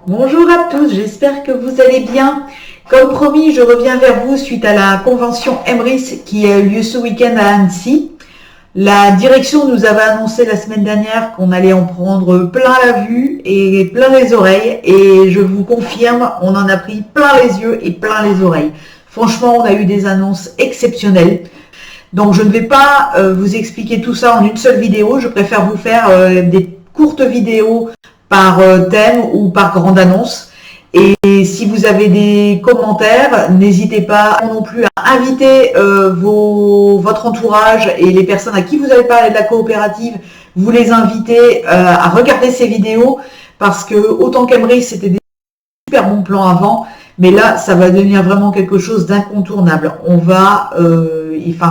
Bonjour à tous, j'espère que vous allez bien. Comme promis, je reviens vers vous suite à la convention Emrys qui a eu lieu ce week-end à Annecy. La direction nous avait annoncé la semaine dernière qu'on allait en prendre plein la vue et plein les oreilles. Et je vous confirme, on en a pris plein les yeux et plein les oreilles. Franchement, on a eu des annonces exceptionnelles. Donc je ne vais pas vous expliquer tout ça en une seule vidéo. Je préfère vous faire des courtes vidéos par thème ou par grande annonce. Et si vous avez des commentaires, n'hésitez pas non plus à inviter votre entourage et les personnes à qui vous avez parlé de la coopérative, vous les invitez à regarder ces vidéos parce que autant qu'Emrys, c'était des super bons plans avant, mais là, ça va devenir vraiment quelque chose d'incontournable. On va,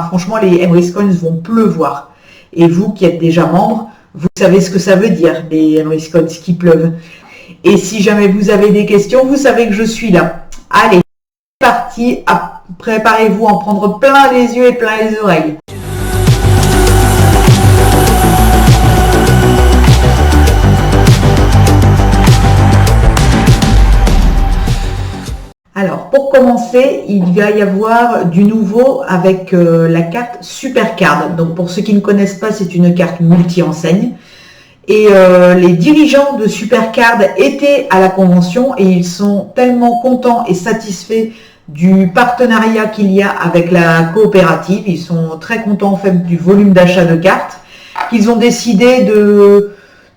franchement, les Emrys Coins vont pleuvoir. Et vous qui êtes déjà membre, vous savez ce que ça veut dire, les Emrys Coins qui pleuvent. Et si jamais vous avez des questions, vous savez que je suis là. Allez, c'est parti, préparez-vous à en prendre plein les yeux et plein les oreilles. Alors, pour commencer, il va y avoir du nouveau avec la carte Supercard. Donc, pour ceux qui ne connaissent pas, c'est une carte multi-enseigne. Et les dirigeants de Supercard étaient à la convention et ils sont tellement contents et satisfaits du partenariat qu'il y a avec la coopérative. Ils sont très contents en fait du volume d'achat de cartes qu'ils ont décidé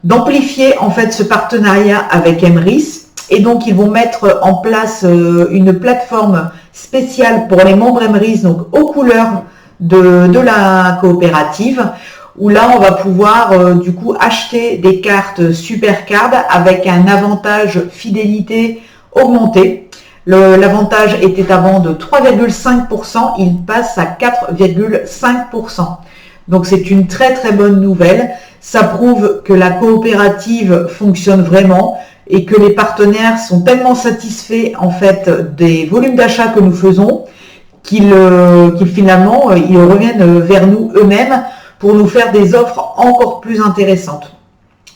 d'amplifier en fait ce partenariat avec Emrys. Et donc, ils vont mettre en place une plateforme spéciale pour les membres Emrys, donc aux couleurs de la coopérative, où là, on va pouvoir du coup acheter des cartes Supercard avec un avantage fidélité augmenté. L'avantage était avant de 3,5%, il passe à 4,5%. Donc, c'est une très très bonne nouvelle. Ça prouve que la coopérative fonctionne vraiment et que les partenaires sont tellement satisfaits en fait des volumes d'achat que nous faisons qu'ils finalement ils reviennent vers nous eux-mêmes pour nous faire des offres encore plus intéressantes.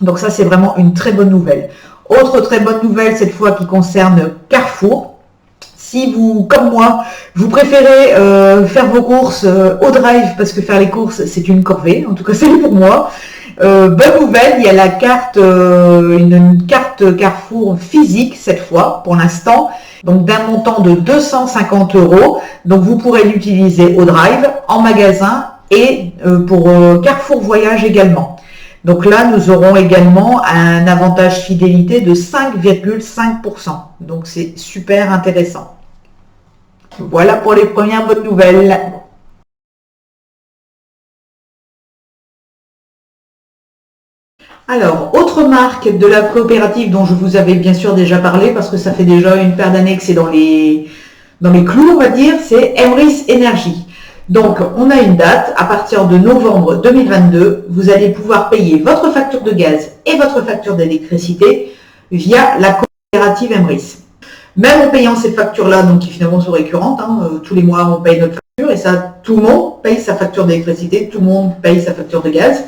Donc ça, c'est vraiment une très bonne nouvelle. Autre très bonne nouvelle, cette fois, qui concerne Carrefour. Si vous, comme moi, vous préférez faire vos courses au drive, parce que faire les courses, c'est une corvée, en tout cas, c'est pour moi. Bonne nouvelle, il y a la carte, une carte Carrefour physique, cette fois, pour l'instant, donc d'un montant de 250 €. Donc vous pourrez l'utiliser au drive, en magasin, et pour Carrefour Voyage également. Donc là, nous aurons également un avantage fidélité de 5,5%. Donc c'est super intéressant. Voilà pour les premières bonnes nouvelles. Alors, autre marque de la coopérative dont je vous avais bien sûr déjà parlé, parce que ça fait déjà une paire d'années que c'est dans les clous, on va dire, c'est Emrys Energy. Donc, on a une date, à partir de novembre 2022, vous allez pouvoir payer votre facture de gaz et votre facture d'électricité via la coopérative Emrys. Même en payant ces factures-là, donc qui finalement sont récurrentes, tous les mois on paye notre facture et ça, tout le monde paye sa facture d'électricité, tout le monde paye sa facture de gaz.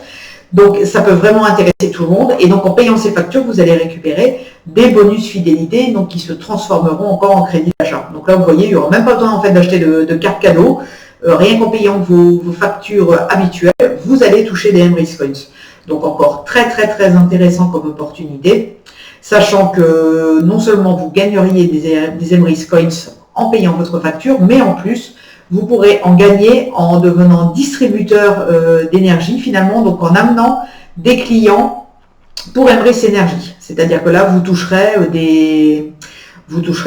Donc, ça peut vraiment intéresser tout le monde. Et donc, en payant ces factures, vous allez récupérer des bonus fidélité, donc qui se transformeront encore en crédit d'achat. Donc là, vous voyez, il n'y aura même pas besoin en fait d'acheter de carte cadeau. Rien qu'en payant vos factures habituelles, vous allez toucher des Emrys Coins. Donc encore très très très intéressant comme opportunité, sachant que non seulement vous gagneriez des Emrys Coins en payant votre facture, mais en plus, vous pourrez en gagner en devenant distributeur d'énergie finalement, donc en amenant des clients pour Emrys Energy. C'est-à-dire que là, vous toucherez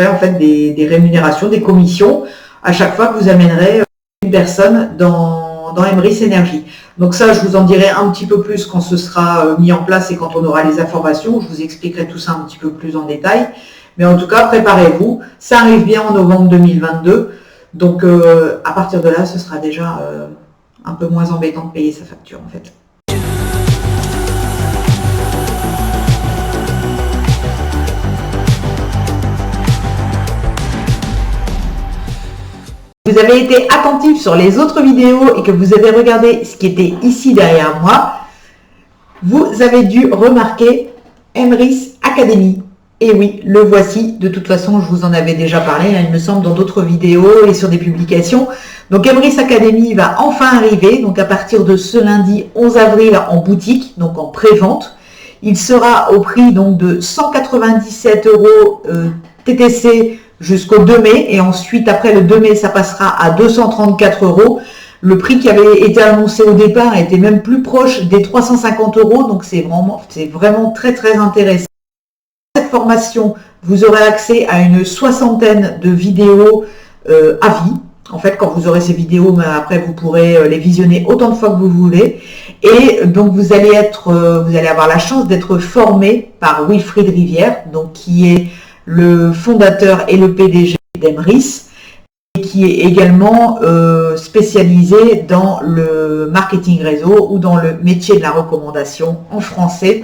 en fait des rémunérations, des commissions à chaque fois que vous amènerez une personne dans Emrys Energy. Donc ça, je vous en dirai un petit peu plus quand ce sera mis en place et quand on aura les informations. Je vous expliquerai tout ça un petit peu plus en détail. Mais en tout cas, préparez-vous. Ça arrive bien en novembre 2022. Donc à partir de là, ce sera déjà un peu moins embêtant de payer sa facture en fait. Vous avez été attentif sur les autres vidéos et que vous avez regardé ce qui était ici derrière moi, vous avez dû remarquer Emrys Academy. Et oui, le voici. De toute façon, je vous en avais déjà parlé, hein, il me semble, dans d'autres vidéos et sur des publications. Donc, Emrys Academy va enfin arriver. Donc, à partir de ce lundi 11 avril en boutique, donc en pré-vente. Il sera au prix donc de 197 € TTC jusqu'au 2 mai. Et ensuite, après le 2 mai, ça passera à 234 €. Le prix qui avait été annoncé au départ était même plus proche des 350 €. Donc, c'est vraiment très, très intéressant. Cette formation, vous aurez accès à une soixantaine de vidéos à vie. En fait, quand vous aurez ces vidéos, mais après, vous pourrez les visionner autant de fois que vous voulez. Et donc, vous allez avoir la chance d'être formé par Wilfried Rivière, donc qui est le fondateur et le PDG d'Emrys, et qui est également spécialisé dans le marketing réseau ou dans le métier de la recommandation en français.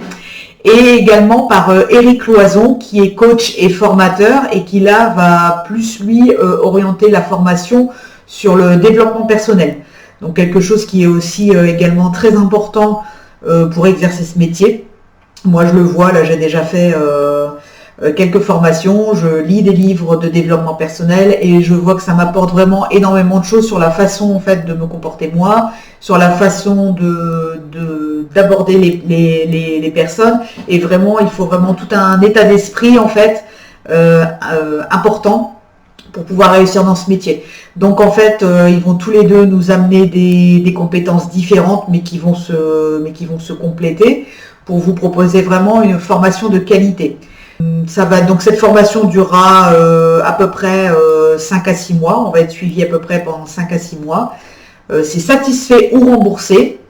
Et également par Éric Loison, qui est coach et formateur et qui là va plus lui orienter la formation sur le développement personnel. Donc quelque chose qui est aussi également très important pour exercer ce métier. Moi je le vois, là j'ai déjà fait quelques formations, je lis des livres de développement personnel et je vois que ça m'apporte vraiment énormément de choses sur la façon en fait de me comporter moi, sur la façon d'aborder les personnes, et vraiment il faut vraiment tout un état d'esprit en fait important pour pouvoir réussir dans ce métier. Donc en fait ils vont tous les deux nous amener des compétences différentes mais qui vont se compléter pour vous proposer vraiment une formation de qualité. Donc cette formation durera à peu près 5 à 6 mois. On va être suivi à peu près pendant 5 à 6 mois. C'est satisfait ou remboursé.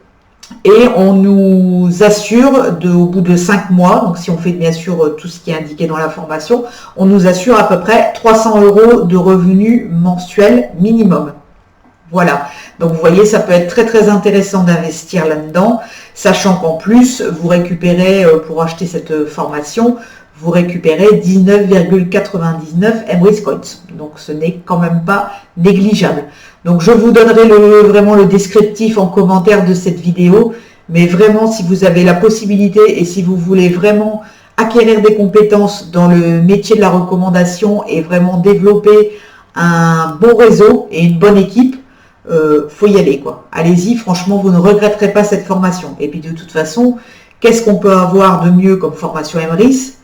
Et on nous assure au bout de 5 mois, donc si on fait bien sûr tout ce qui est indiqué dans la formation, on nous assure à peu près 300 € de revenus mensuels minimum. Voilà, donc vous voyez, ça peut être très très intéressant d'investir là-dedans, sachant qu'en plus, vous récupérez, pour acheter cette formation, vous récupérez 19,99 Emrys Coins. Donc ce n'est quand même pas négligeable. Donc je vous donnerai vraiment le descriptif en commentaire de cette vidéo. Mais vraiment, si vous avez la possibilité et si vous voulez vraiment acquérir des compétences dans le métier de la recommandation et vraiment développer un bon réseau et une bonne équipe, faut y aller quoi. Allez-y, franchement, vous ne regretterez pas cette formation. Et puis de toute façon, qu'est-ce qu'on peut avoir de mieux comme formation Emrys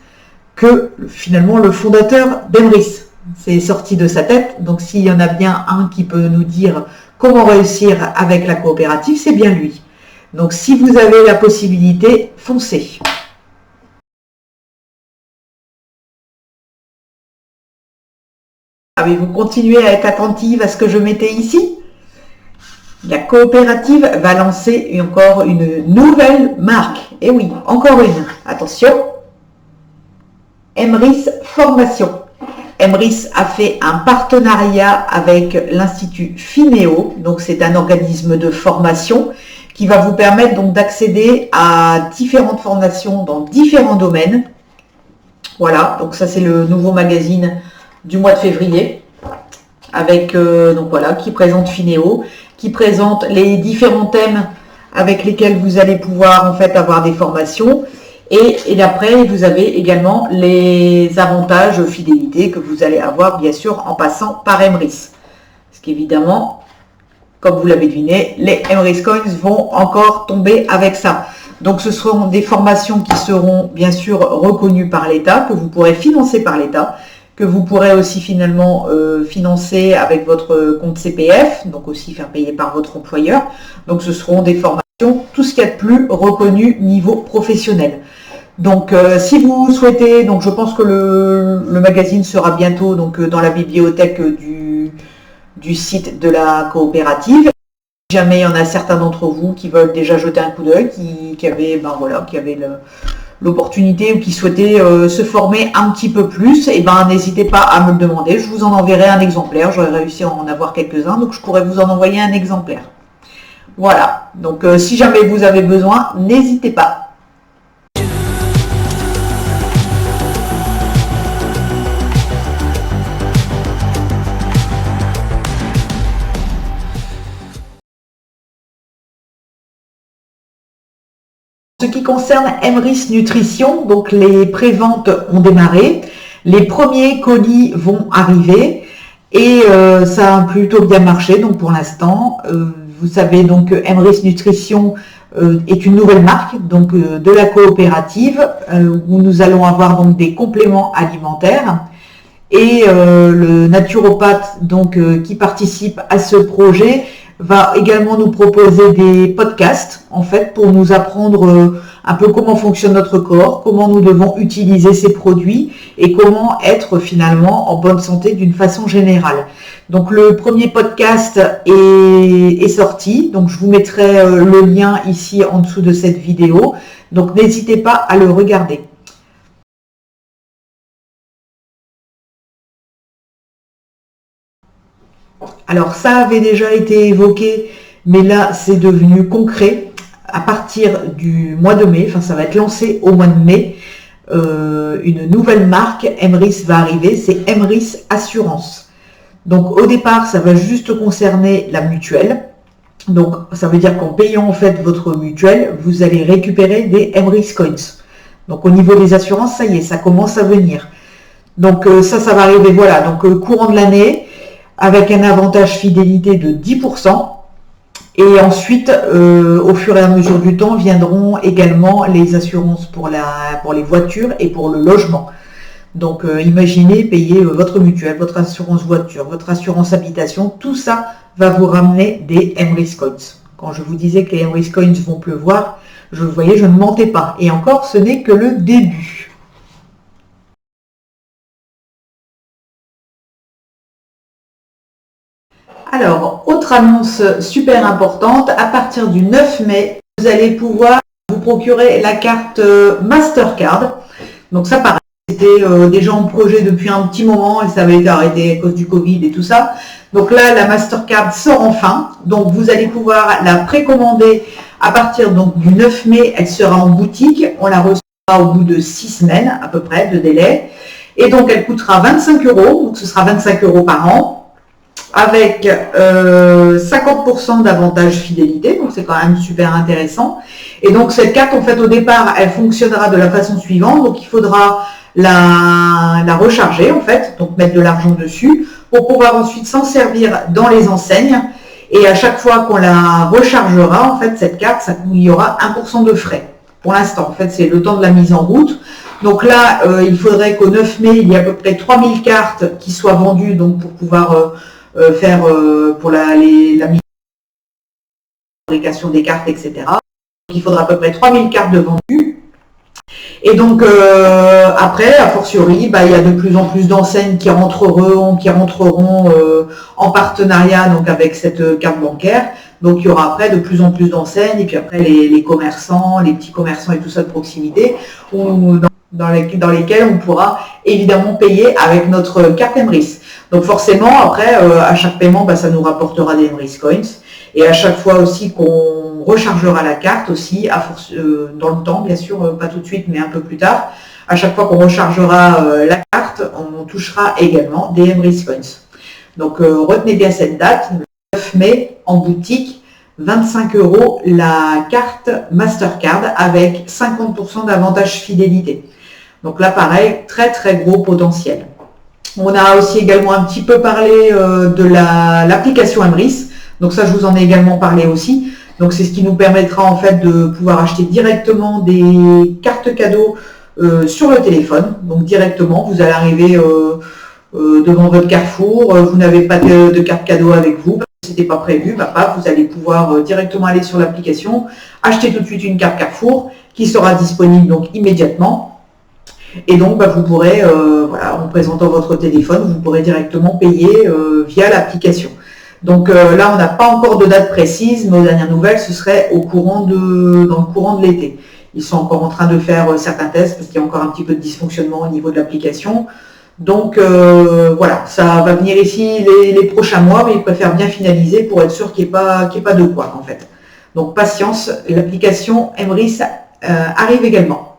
que finalement le fondateur d'Emrys? C'est sorti de sa tête. Donc s'il y en a bien un qui peut nous dire comment réussir avec la coopérative, c'est bien lui. Donc si vous avez la possibilité, foncez. Avez-vous continué à être attentive à ce que je mettais ici? La coopérative va lancer encore une nouvelle marque. Et oui, encore une. Attention. Emrys Formation. Emrys a fait un partenariat avec l'Institut Fineo. Donc c'est un organisme de formation qui va vous permettre donc d'accéder à différentes formations dans différents domaines. Voilà, donc ça c'est le nouveau magazine du mois de février avec donc voilà, qui présente Fineo, qui présente les différents thèmes avec lesquels vous allez pouvoir en fait avoir des formations. Et après, vous avez également les avantages fidélité que vous allez avoir bien sûr en passant par Emrys. Parce qu'évidemment, comme vous l'avez deviné, les Emrys Coins vont encore tomber avec ça. Donc ce seront des formations qui seront bien sûr reconnues par l'État, que vous pourrez financer par l'État, que vous pourrez aussi finalement financer avec votre compte CPF, donc aussi faire payer par votre employeur. Donc ce seront des formations, tout ce qu'il y a de plus reconnu niveau professionnel. Donc si vous souhaitez, donc je pense que le magazine sera bientôt donc dans la bibliothèque du site de la coopérative. Si jamais il y en a certains d'entre vous qui veulent déjà jeter un coup d'œil, qui avaient l'opportunité ou qui souhaitaient se former un petit peu plus, et ben n'hésitez pas à me le demander, je vous en enverrai un exemplaire, j'aurais réussi à en avoir quelques-uns, donc je pourrais vous en envoyer un exemplaire. Voilà, donc si jamais vous avez besoin, n'hésitez pas. Ce qui concerne Emrys Nutrition, donc les préventes ont démarré. Les premiers colis vont arriver et ça a plutôt bien marché. Donc pour l'instant, vous savez donc que Emrys Nutrition est une nouvelle marque donc de la coopérative où nous allons avoir donc des compléments alimentaires. Et le naturopathe donc qui participe à ce projet va également nous proposer des podcasts en fait pour nous apprendre un peu comment fonctionne notre corps, comment nous devons utiliser ces produits et comment être finalement en bonne santé d'une façon générale. Donc le premier podcast est sorti, donc je vous mettrai le lien ici en dessous de cette vidéo, donc n'hésitez pas à le regarder. Alors ça avait déjà été évoqué, mais là c'est devenu concret. À partir du mois de mai, enfin ça va être lancé au mois de mai, une nouvelle marque Emrys va arriver, c'est Emrys Assurance. Donc au départ ça va juste concerner la mutuelle. Donc ça veut dire qu'en payant en fait votre mutuelle, vous allez récupérer des Emrys Coins. Donc au niveau des assurances, ça y est, ça commence à venir. Donc ça va arriver, voilà, donc courant de l'année, avec un avantage fidélité de 10%. Et ensuite, au fur et à mesure du temps, viendront également les assurances pour les voitures et pour le logement. Donc imaginez payer votre mutuelle, votre assurance voiture, votre assurance habitation, tout ça va vous ramener des Emrys Coins. Quand je vous disais que les Emrys Coins vont pleuvoir, je ne mentais pas. Et encore, ce n'est que le début. Alors, autre annonce super importante, à partir du 9 mai, vous allez pouvoir vous procurer la carte Mastercard. Donc ça, pareil, c'était déjà en projet depuis un petit moment et ça avait été arrêté à cause du Covid et tout ça. Donc là, la Mastercard sort enfin. Donc vous allez pouvoir la précommander à partir donc, du 9 mai. Elle sera en boutique. On la recevra au bout de 6 semaines à peu près de délai. Et donc elle coûtera 25 €. Donc ce sera 25 € par an, avec 50% d'avantage fidélité, donc c'est quand même super intéressant. Et donc cette carte, en fait, au départ, elle fonctionnera de la façon suivante. Donc il faudra la recharger, en fait, donc mettre de l'argent dessus, pour pouvoir ensuite s'en servir dans les enseignes. Et à chaque fois qu'on la rechargera, en fait, cette carte, il y aura 1% de frais. Pour l'instant, en fait, c'est le temps de la mise en route. Donc là, il faudrait qu'au 9 mai, il y ait à peu près 3000 cartes qui soient vendues, donc pour pouvoir faire pour la fabrication des cartes, etc. Donc, il faudra à peu près 3000 cartes de vendues. Et donc après, a fortiori, il y a de plus en plus d'enseignes qui rentreront en partenariat donc avec cette carte bancaire. Donc il y aura après de plus en plus d'enseignes et puis après les commerçants, les petits commerçants et tout ça de proximité, dans lesquels on pourra évidemment payer avec notre carte Emrys. Donc forcément, après, à chaque paiement, ça nous rapportera des Emrys Coins. Et à chaque fois aussi qu'on rechargera la carte aussi, dans le temps, bien sûr, pas tout de suite, mais un peu plus tard, à chaque fois qu'on rechargera la carte, on touchera également des Emrys Coins. Donc retenez bien cette date, le 9 mai, en boutique, 25 € la carte Mastercard avec 50% d'avantage fidélité. Donc là, pareil, très très gros potentiel. On a aussi également un petit peu parlé de l'application Emrys. Donc ça, je vous en ai également parlé aussi. Donc c'est ce qui nous permettra en fait de pouvoir acheter directement des cartes cadeaux sur le téléphone. Donc directement, vous allez arriver devant votre Carrefour, vous n'avez pas de carte cadeau avec vous, c'était pas prévu, vous allez pouvoir directement aller sur l'application, acheter tout de suite une carte Carrefour qui sera disponible donc immédiatement. Et donc, vous pourrez, en présentant votre téléphone, vous pourrez directement payer via l'application. Donc là, on n'a pas encore de date précise, mais aux dernières nouvelles, ce serait dans le courant de l'été. Ils sont encore en train de faire certains tests parce qu'il y a encore un petit peu de dysfonctionnement au niveau de l'application. Donc voilà, ça va venir ici les prochains mois, mais ils préfèrent bien finaliser pour être sûr qu'il n'y ait pas de quoi en fait. Donc patience, l'application Emrys arrive également.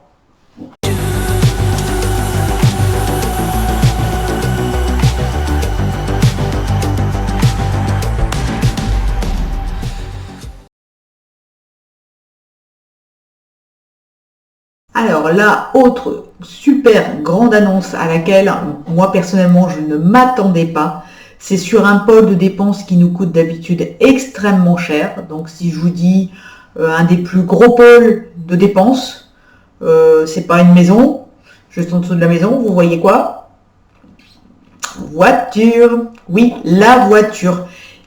Alors la autre super grande annonce à laquelle moi personnellement je ne m'attendais pas, c'est sur un pôle de dépenses qui nous coûte d'habitude extrêmement cher. Donc si je vous dis un des plus gros pôles de dépenses, c'est pas une maison, juste en dessous de la maison, vous voyez quoi? Voiture, oui, la voiture.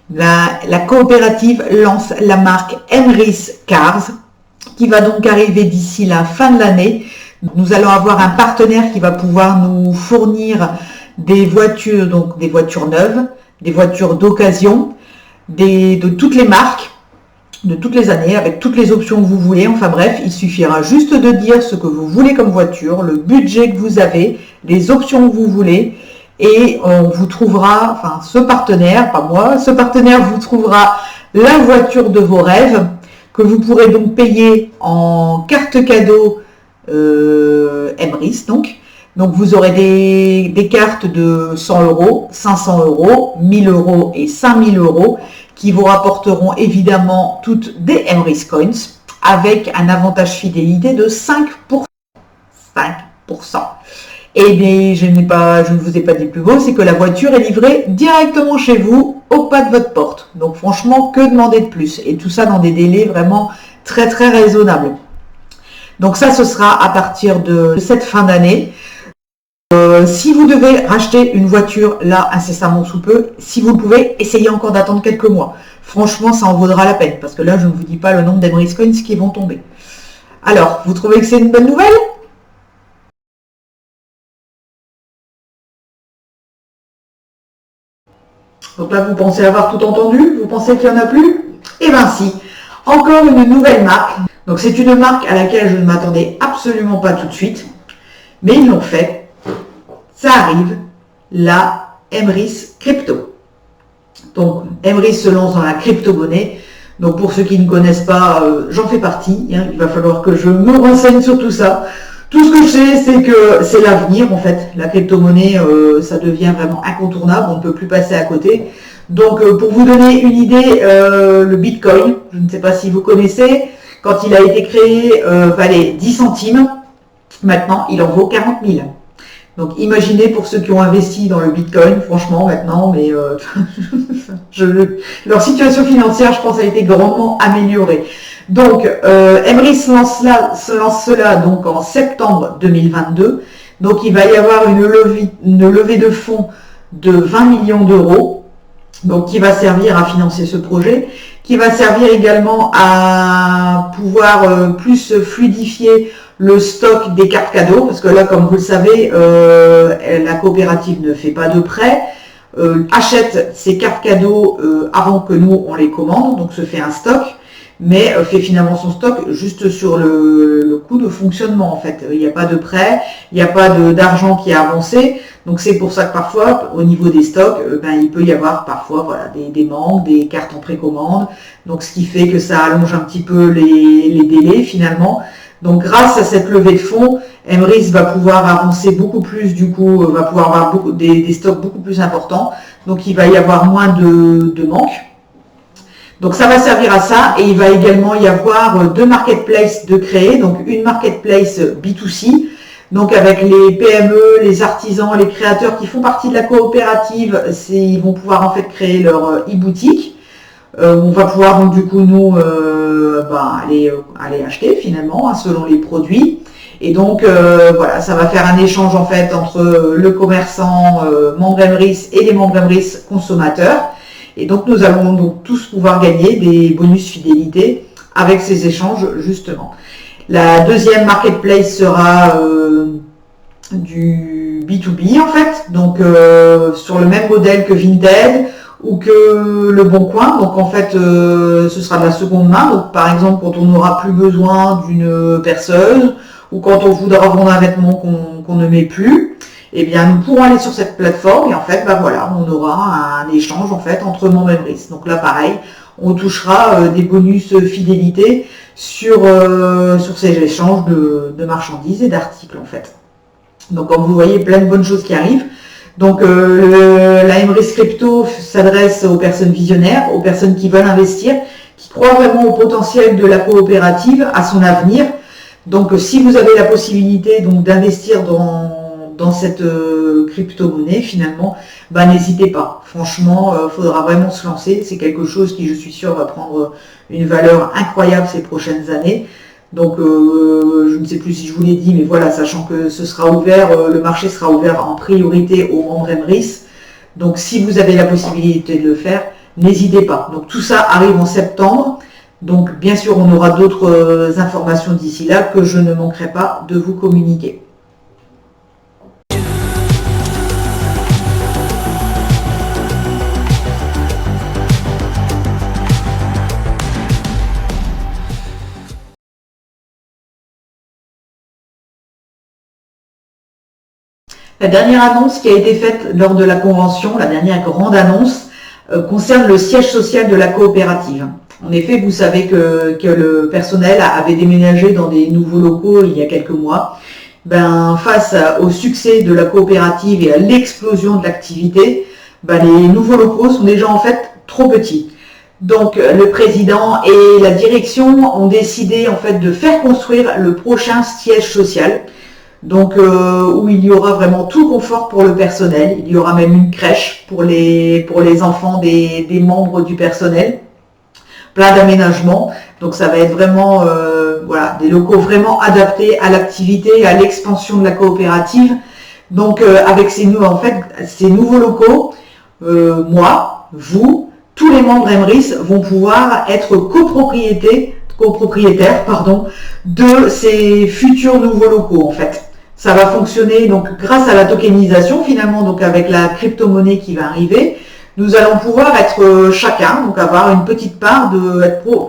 La coopérative lance la marque Emrys Cars, qui va donc arriver d'ici la fin de l'année. Nous allons avoir un partenaire qui va pouvoir nous fournir des voitures, donc des voitures neuves, des voitures d'occasion, de toutes les marques, de toutes les années, avec toutes les options que vous voulez. Enfin bref, il suffira juste de dire ce que vous voulez comme voiture, le budget que vous avez, les options que vous voulez, et on vous trouvera, enfin ce partenaire, pas moi, ce partenaire vous trouvera la voiture de vos rêves, que vous pourrez donc payer en carte cadeau Emrys donc. Donc vous aurez des cartes de 100 euros, 500 euros, 1000 euros et 5000 euros qui vous rapporteront évidemment toutes des Emrys Coins avec un avantage fidélité de 5%. 5%. Et bien, je ne vous ai pas dit plus beau, c'est que la voiture est livrée directement chez vous, au pas de votre porte. Donc franchement, que demander de plus? Et tout ça dans des délais vraiment très très raisonnables. Donc ça, ce sera à partir de cette fin d'année. Si vous devez racheter une voiture là incessamment sous peu, si vous le pouvez, essayez encore d'attendre quelques mois. Franchement, ça en vaudra la peine, parce que là, je ne vous dis pas le nombre d'Emrys Coins qui vont tomber. Alors, vous trouvez que c'est une bonne nouvelle? Donc là, vous pensez avoir tout entendu? Vous pensez qu'il n'y en a plus? Eh bien si, encore une nouvelle marque. Donc c'est une marque à laquelle je ne m'attendais absolument pas tout de suite, mais ils l'ont fait. Ça arrive, la Emrys Crypto. Donc Emrys se lance dans la crypto-monnaie. Donc pour ceux qui ne connaissent pas, j'en fais partie. Hein. Il va falloir que je me renseigne sur tout ça. Tout ce que je sais, c'est que c'est l'avenir en fait. La crypto-monnaie, ça devient vraiment incontournable. On ne peut plus passer à côté. Donc pour vous donner une idée, le Bitcoin, je ne sais pas si vous connaissez, quand il a été créé, valait 10 centimes. Maintenant, il en vaut 40 000. Donc imaginez pour ceux qui ont investi dans le Bitcoin, franchement maintenant, mais leur situation financière, je pense, a été grandement améliorée. Donc Emrys se lance cela donc en septembre 2022. Donc il va y avoir une levée de fonds de 20 millions d'euros, donc qui va servir à financer ce projet, qui va servir également à pouvoir plus fluidifier le stock des cartes cadeaux, parce que là, comme vous le savez, la coopérative ne fait pas de prêt, achète ces cartes cadeaux avant que nous, on les commande, donc se fait un stock, mais fait finalement son stock juste sur le coût de fonctionnement, en fait. Il n'y a pas de prêt, il n'y a pas d'argent qui est avancé, donc c'est pour ça que parfois, au niveau des stocks, il peut y avoir parfois voilà, des manques, des cartes en précommande, donc ce qui fait que ça allonge un petit peu les délais finalement. Donc grâce à cette levée de fonds, Emrys va pouvoir avancer beaucoup plus, du coup, va pouvoir avoir des stocks beaucoup plus importants. Donc il va y avoir moins de manques. Donc ça va servir à ça, et il va également y avoir deux marketplaces de créer. Donc une marketplace B2C, donc avec les PME, les artisans, les créateurs qui font partie de la coopérative, ils vont pouvoir en fait créer leur e-boutique. On va pouvoir donc du coup nous aller acheter finalement selon les produits, et donc voilà, ça va faire un échange en fait entre le commerçant membre Emrys et les membres Emrys consommateurs, et donc nous allons donc tous pouvoir gagner des bonus fidélité avec ces échanges justement. La deuxième marketplace sera du B2B en fait, donc sur le même modèle que Vinted ou que le Bon Coin. Donc en fait ce sera de la seconde main, donc par exemple quand on n'aura plus besoin d'une perceuse ou quand on voudra vendre un vêtement qu'on ne met plus, eh bien nous pourrons aller sur cette plateforme et en fait voilà, on aura un échange en fait entre membres Emrys. Donc là pareil, on touchera des bonus fidélité sur ces échanges de marchandises et d'articles en fait. Donc comme vous voyez, plein de bonnes choses qui arrivent. Donc la Emrys Crypto s'adresse aux personnes visionnaires, aux personnes qui veulent investir, qui croient vraiment au potentiel de la coopérative, à son avenir. Donc si vous avez la possibilité donc d'investir dans cette crypto-monnaie, finalement, bah, n'hésitez pas. Franchement, faudra vraiment se lancer. C'est quelque chose qui, je suis sûre, va prendre une valeur incroyable ces prochaines années. Donc, je ne sais plus si je vous l'ai dit, mais voilà, sachant que ce sera ouvert, le marché sera ouvert en priorité aux membres Emrys. Donc, si vous avez la possibilité de le faire, n'hésitez pas. Donc, tout ça arrive en septembre. Donc, bien sûr, on aura d'autres informations d'ici là que je ne manquerai pas de vous communiquer. La dernière annonce qui a été faite lors de la convention, la dernière grande annonce, concerne le siège social de la coopérative. En effet, vous savez que le personnel avait déménagé dans des nouveaux locaux il y a quelques mois. Ben, face au succès de la coopérative et à l'explosion de l'activité, ben, les nouveaux locaux sont déjà en fait trop petits. Donc le président et la direction ont décidé en fait de faire construire le prochain siège social. Donc où il y aura vraiment tout confort pour le personnel. Il y aura même une crèche pour les enfants des membres du personnel. Plein d'aménagements. Donc ça va être vraiment voilà, des locaux vraiment adaptés à l'activité et à l'expansion de la coopérative. Donc avec ces nouveaux locaux, moi, vous, tous les membres Emrys vont pouvoir être copropriétaires de ces futurs nouveaux locaux en fait. Ça va fonctionner donc grâce à la tokenisation finalement, donc avec la crypto-monnaie qui va arriver. Nous allons pouvoir être chacun, donc avoir une petite part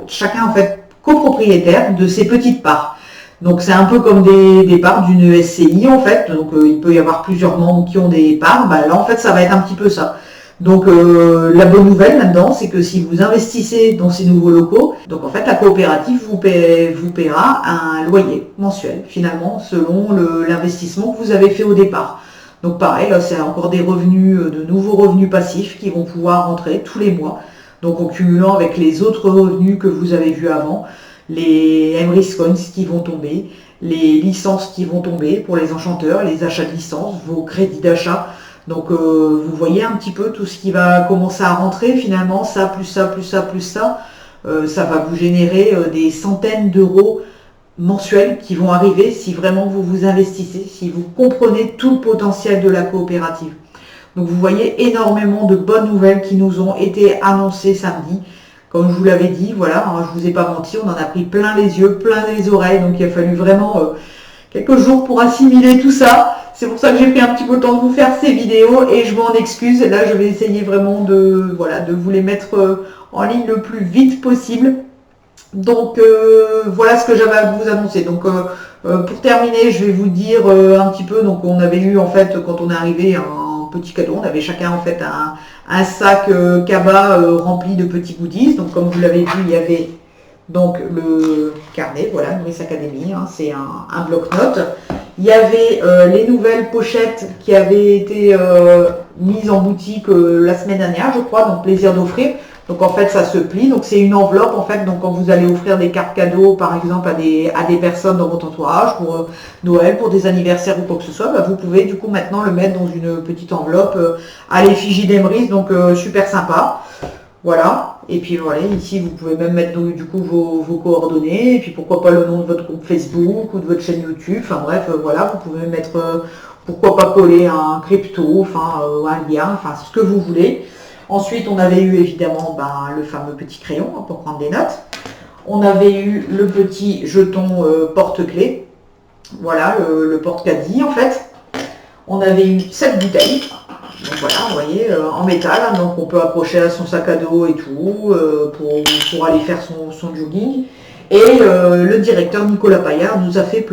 chacun en fait copropriétaire de ces petites parts. Donc c'est un peu comme des parts d'une SCI en fait. Donc il peut y avoir plusieurs membres qui ont des parts. Bah, là en fait ça va être un petit peu ça. Donc la bonne nouvelle là-dedans, c'est que si vous investissez dans ces nouveaux locaux, donc en fait la coopérative vous paiera un loyer mensuel finalement selon l'investissement que vous avez fait au départ. Donc pareil, là c'est encore des revenus, de nouveaux revenus passifs qui vont pouvoir rentrer tous les mois. Donc en cumulant avec les autres revenus que vous avez vus avant, les Emrys Coins qui vont tomber, les licences qui vont tomber pour les enchanteurs, les achats de licences, vos crédits d'achat. Donc vous voyez un petit peu tout ce qui va commencer à rentrer finalement, ça plus ça plus ça plus ça, ça va vous générer des centaines d'euros mensuels qui vont arriver si vraiment vous vous investissez, si vous comprenez tout le potentiel de la coopérative. Donc vous voyez énormément de bonnes nouvelles qui nous ont été annoncées samedi. Comme je vous l'avais dit, voilà, hein, je vous ai pas menti, on en a pris plein les yeux, plein les oreilles, donc il a fallu vraiment quelques jours pour assimiler tout ça. C'est pour ça que j'ai pris un petit peu de temps de vous faire ces vidéos et je m'en excuse. Là, je vais essayer vraiment de vous les mettre en ligne le plus vite possible. Donc, voilà ce que j'avais à vous annoncer. Donc, pour terminer, je vais vous dire un petit peu. Donc, on avait eu en fait, quand on est arrivé, un petit cadeau. On avait chacun en fait un sac Kaba rempli de petits goodies. Donc, comme vous l'avez vu, il y avait donc le carnet, voilà, Emrys Academy, hein, c'est un bloc-notes. Il y avait les nouvelles pochettes qui avaient été mises en boutique la semaine dernière, je crois, donc plaisir d'offrir. Donc en fait ça se plie, donc c'est une enveloppe en fait, donc quand vous allez offrir des cartes cadeaux par exemple à des personnes dans votre entourage pour Noël, pour des anniversaires ou quoi que ce soit, bah, vous pouvez du coup maintenant le mettre dans une petite enveloppe à l'effigie d'Emrys, donc super sympa. Voilà, et puis voilà, ici vous pouvez même mettre du coup vos coordonnées, et puis pourquoi pas le nom de votre groupe Facebook ou de votre chaîne YouTube, enfin bref, voilà, vous pouvez mettre, pourquoi pas coller un crypto, enfin un lien, enfin ce que vous voulez. Ensuite, on avait eu évidemment le fameux petit crayon pour prendre des notes. On avait eu le petit jeton porte-clés, voilà, le porte-caddie en fait. On avait eu cette bouteille. Donc voilà, vous voyez, en métal, hein, donc on peut accrocher à son sac à dos et tout, pour aller faire son jogging. Et le directeur Nicolas Paillard nous a fait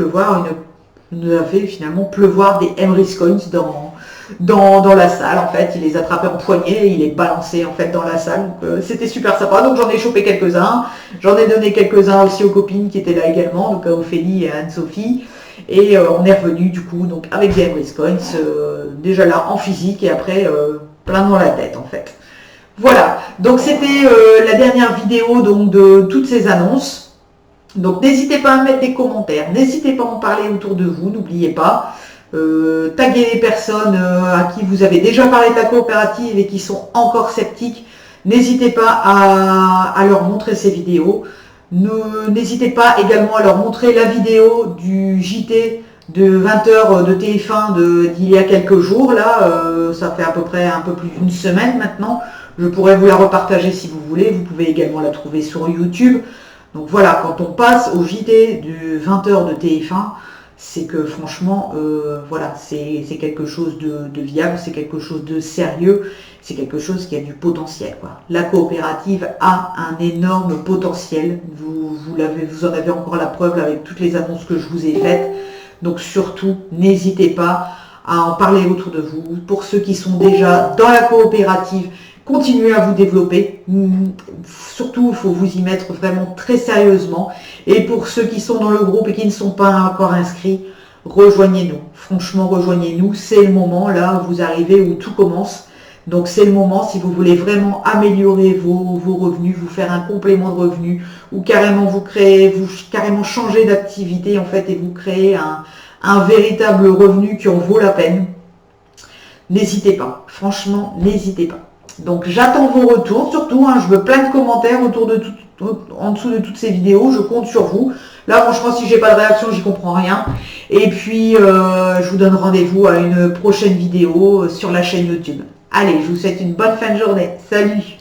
finalement pleuvoir des Emrys Coins dans la salle. En fait, il les attrapait en poignée et il les balançait en fait dans la salle. Donc c'était super sympa. Donc j'en ai chopé quelques-uns. J'en ai donné quelques-uns aussi aux copines qui étaient là également, donc à Ophélie et à Anne-Sophie. Et on est revenu du coup donc avec des Emrys Coins, déjà là en physique et après plein dans la tête en fait. Voilà, donc c'était la dernière vidéo donc de toutes ces annonces. Donc n'hésitez pas à mettre des commentaires, n'hésitez pas à en parler autour de vous, n'oubliez pas. Taguer les personnes à qui vous avez déjà parlé de la coopérative et qui sont encore sceptiques. N'hésitez pas à leur montrer ces vidéos. N'hésitez pas également à leur montrer la vidéo du JT de 20h de TF1 d'il y a quelques jours. Là, ça fait à peu près un peu plus d'une semaine maintenant. Je pourrais vous la repartager si vous voulez. Vous pouvez également la trouver sur YouTube. Donc voilà, quand on passe au JT de 20h de TF1, c'est que franchement, voilà, c'est quelque chose de viable, c'est quelque chose de sérieux, c'est quelque chose qui a du potentiel, quoi. La coopérative a un énorme potentiel. Vous en avez encore la preuve avec toutes les annonces que je vous ai faites. Donc surtout, n'hésitez pas à en parler autour de vous. Pour ceux qui sont déjà dans la coopérative, continuez à vous développer. Surtout, il faut vous y mettre vraiment très sérieusement. Et pour ceux qui sont dans le groupe et qui ne sont pas encore inscrits, rejoignez-nous. Franchement, rejoignez-nous. C'est le moment, là, vous arrivez où tout commence. Donc c'est le moment, si vous voulez vraiment améliorer vos revenus, vous faire un complément de revenus, ou carrément carrément changer d'activité en fait et vous créer un véritable revenu qui en vaut la peine. N'hésitez pas, franchement, n'hésitez pas. Donc j'attends vos retours, surtout, je veux plein de commentaires en dessous de toutes ces vidéos, je compte sur vous. Là franchement, si j'ai pas de réaction, j'y comprends rien. Et puis je vous donne rendez-vous à une prochaine vidéo sur la chaîne YouTube. Allez, je vous souhaite une bonne fin de journée. Salut!